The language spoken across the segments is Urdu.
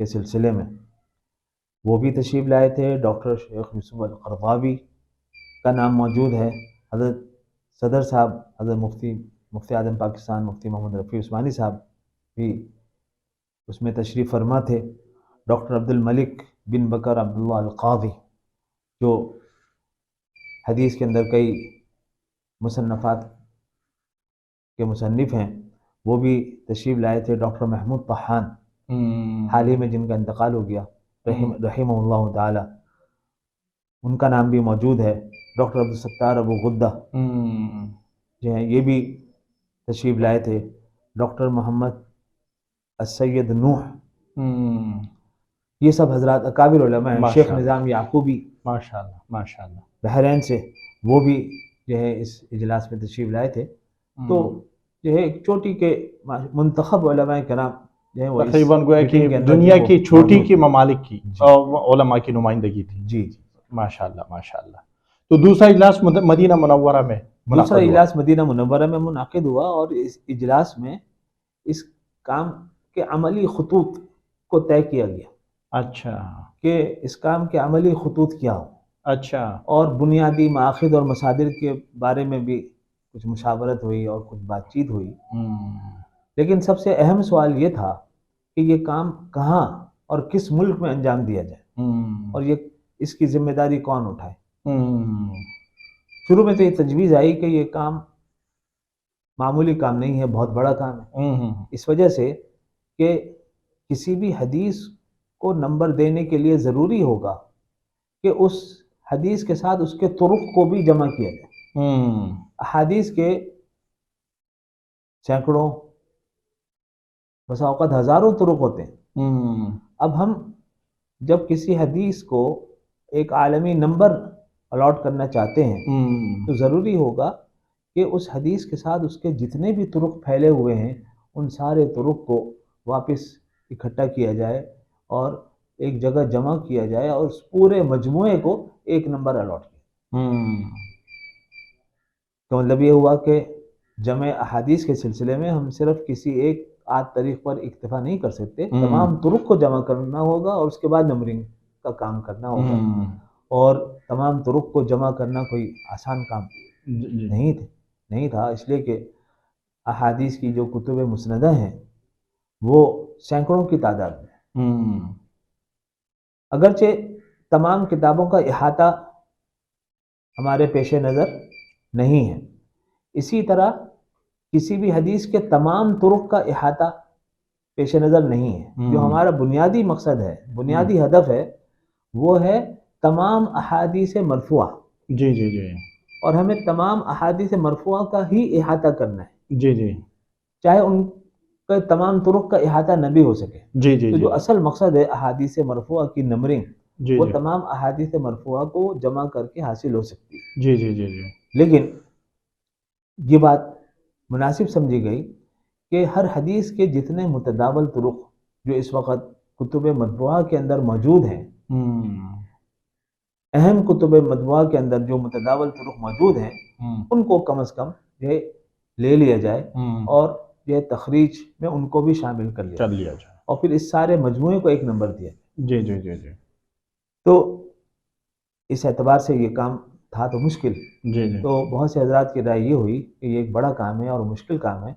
کے سلسلے میں وہ بھی تشریف لائے تھے. ڈاکٹر شیخ یوسف القرضاوی کا نام موجود ہے. حضرت صدر صاحب حضرت مفتی اعظم پاکستان مفتی محمد رفیع عثمانی صاحب بھی اس میں تشریف فرما تھے. ڈاکٹر عبد الملک بن بکر عبداللہ القاضی جو حدیث کے اندر کئی مصنفات کے مصنف ہیں وہ بھی تشریف لائے تھے. ڈاکٹر محمود طحان حال ہی میں جن کا انتقال ہو گیا رحمہ اللہ تعالی، ان کا نام بھی موجود ہے. ڈاکٹر عبدالستار ابو غدہ جو ہیں یہ بھی تشریف لائے تھے. ڈاکٹر محمد السید نوح، یہ سب حضرات اکابر علماء ہیں. شیخ نظام یعقوبی ماشاءاللہ ماشاءاللہ بحرین سے وہ بھی جو ہے اس اجلاس میں تشریف لائے تھے. تو جو ہے ایک چوٹی کے منتخب علماء کرام جو ہے وہ تقریباً گویا کہ دنیا کی چھوٹی کی ممالک کی علماء کی نمائندگی تھی. جی ماشاءاللہ ماشاءاللہ. تو دوسرا اجلاس مدینہ منورہ میں دوسرا اجلاس مدینہ منورہ میں منعقد ہوا، اور اس اجلاس میں اس کام کے عملی خطوط کو طے کیا گیا. اچھا کہ اس کام کے عملی خطوط کیا ہو. اچھا. اور بنیادی مآخذ اور مصادر کے بارے میں بھی کچھ مشاورت ہوئی اور کچھ بات چیت ہوئی. لیکن سب سے اہم سوال یہ تھا کہ یہ کام کہاں اور کس ملک میں انجام دیا جائے، اور یہ اس کی ذمہ داری کون اٹھائے. شروع میں تو یہ تجویز آئی کہ یہ کام معمولی کام نہیں ہے، بہت بڑا کام ہے. اس وجہ سے کہ کسی بھی حدیث کو نمبر دینے کے لیے ضروری ہوگا کہ اس حدیث کے ساتھ اس کے طرق کو بھی جمع کیا جائے. احادیث کے سینکڑوں بسا اوقات ہزاروں طرق ہوتے ہیں. اب ہم جب کسی حدیث کو ایک عالمی نمبر الاٹ کرنا چاہتے ہیں تو ضروری ہوگا کہ اس حدیث کے ساتھ اس کے جتنے بھی طرق پھیلے ہوئے ہیں ان سارے طرق کو واپس اکٹھا کیا جائے اور ایک جگہ جمع کیا جائے اور اس پورے مجموعے کو ایک نمبر الاٹ کیا. تو مطلب یہ ہوا کہ جمع احادیث کے سلسلے میں ہم صرف کسی ایک آدھ طریق پر اکتفا نہیں کر سکتے، تمام طرق کو جمع کرنا ہوگا اور اس کے بعد نمبرنگ کا کام کرنا ہوگا. اور تمام طرق کو جمع کرنا کوئی آسان کام نہیں تھا، اس لیے کہ احادیث کی جو کتب مسندہ ہیں وہ سینکڑوں کی تعداد میں. اگرچہ تمام کتابوں کا احاطہ ہمارے پیش نظر نہیں ہے، اسی طرح کسی بھی حدیث کے تمام طرق کا احاطہ پیش نظر نہیں ہے. جو ہمارا بنیادی مقصد ہے، بنیادی ہدف ہے، وہ ہے تمام احادیث مرفوعہ. جی جی جی. اور ہمیں تمام احادیث مرفوعہ کا ہی احاطہ کرنا ہے. جی جی. چاہے ان کا تمام طرق کا احاطہ نہ بھی ہو سکے. جی جی. تو جو اصل مقصد ہے احادیث مرفوعہ کی نمبرنگ، وہ جی تمام احادیث مرفوعہ کو جمع کر کے حاصل ہو سکتی ہے. جی جی جی جی. لیکن یہ بات مناسب سمجھی گئی کہ ہر حدیث کے جتنے متداول طرق جو اس وقت کتب مطبوعہ کے اندر موجود ہیں، اہم کتب مطبوعہ کے اندر جو متداول طرق موجود ہیں ان کو کم از کم یہ لے لیا جائے اور یہ تخریج میں ان کو بھی شامل کر لیا جائے اور پھر اس سارے مجموعے کو ایک نمبر دیا جائے. جی جی جی جی. تو اس اعتبار سے یہ کام تھا تو مشکل. جی جی. تو بہت سے حضرات کی رائے یہ ہوئی کہ یہ ایک بڑا کام ہے اور مشکل کام ہے،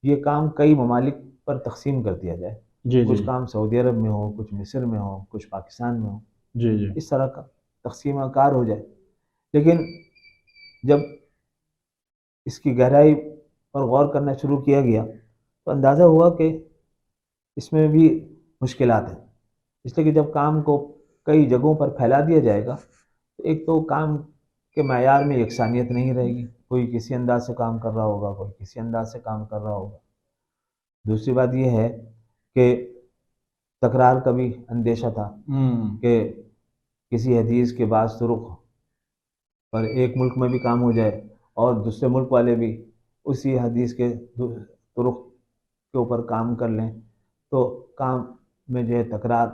یہ کام کئی ممالک پر تقسیم کر دیا جائے. جی. کچھ کام سعودی عرب میں ہو، کچھ مصر میں ہو، کچھ پاکستان میں ہو. جی جی. اس طرح کا تقسیمہ کار ہو جائے. لیکن جب اس کی گہرائی پر غور کرنا شروع کیا گیا تو اندازہ ہوا کہ اس میں بھی مشکلات ہیں. اس لیے کہ جب کام کو کئی جگہوں پر پھیلا دیا جائے گا تو ایک تو کام کے معیار میں یکسانیت نہیں رہے گی، کوئی کسی انداز سے کام کر رہا ہوگا، کوئی کسی انداز سے کام کر رہا ہوگا. دوسری بات یہ ہے کہ تکرار کا بھی اندیشہ تھا کہ کسی حدیث کے بعض طرق پر ایک ملک میں بھی کام ہو جائے اور دوسرے ملک والے بھی اسی حدیث کے طرق کے اوپر کام کر لیں تو کام میں جو ہے تکرار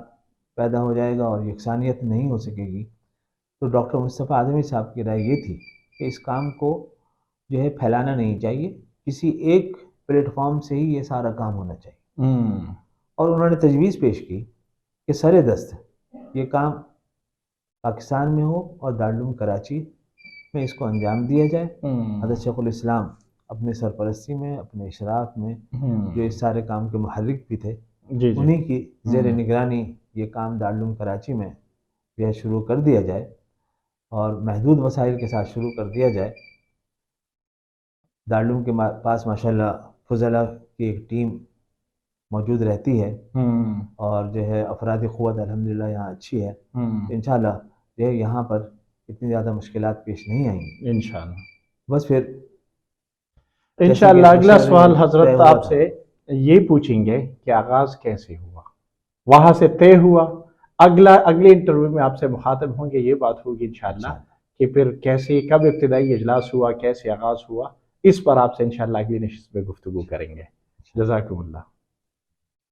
پیدا ہو جائے گا اور یکسانیت نہیں ہو سکے گی. تو ڈاکٹر مصطفیٰ اعظمی صاحب کی رائے یہ تھی کہ اس کام کو جو ہے پھیلانا نہیں چاہیے، کسی ایک پلیٹ فارم سے ہی یہ سارا کام ہونا چاہیے. اور انہوں نے تجویز پیش کی کہ سر دست یہ کام پاکستان میں ہو اور دارالعلوم کراچی میں اس کو انجام دیا جائے. حضرت شیخ الاسلام اپنے سرپرستی میں، اپنے اشراف میں جو اس سارے کام کے محرک بھی تھے، جی جی انہی کی زیر نگرانی یہ کام دارالعلوم کراچی میں یہ شروع کر دیا جائے اور محدود وسائل کے ساتھ شروع کر دیا جائے. دارالعلوم کے پاس ماشاءاللہ فضلاء کی ایک ٹیم موجود رہتی ہے اور جو ہے افرادی قوت الحمدللہ یہاں اچھی ہے. انشاءاللہ جو ہے یہاں پر اتنی زیادہ مشکلات پیش نہیں آئیں گی انشاءاللہ. بس پھر انشاءاللہ اگلا سوال طے حضرت ہوا آپ تھا. سے یہ پوچھیں گے کہ آغاز کیسے ہوا، وہاں سے طے ہوا، اگلے انٹرویو میں آپ سے مخاطب ہوں گے، یہ بات ہوگی انشاءاللہ کہ پھر کیسے، کب ابتدائی اجلاس ہوا، کیسے آغاز ہوا، اس پر آپ سے انشاءاللہ اگلی نشست میں گفتگو کریں گے. جزاکم اللہ.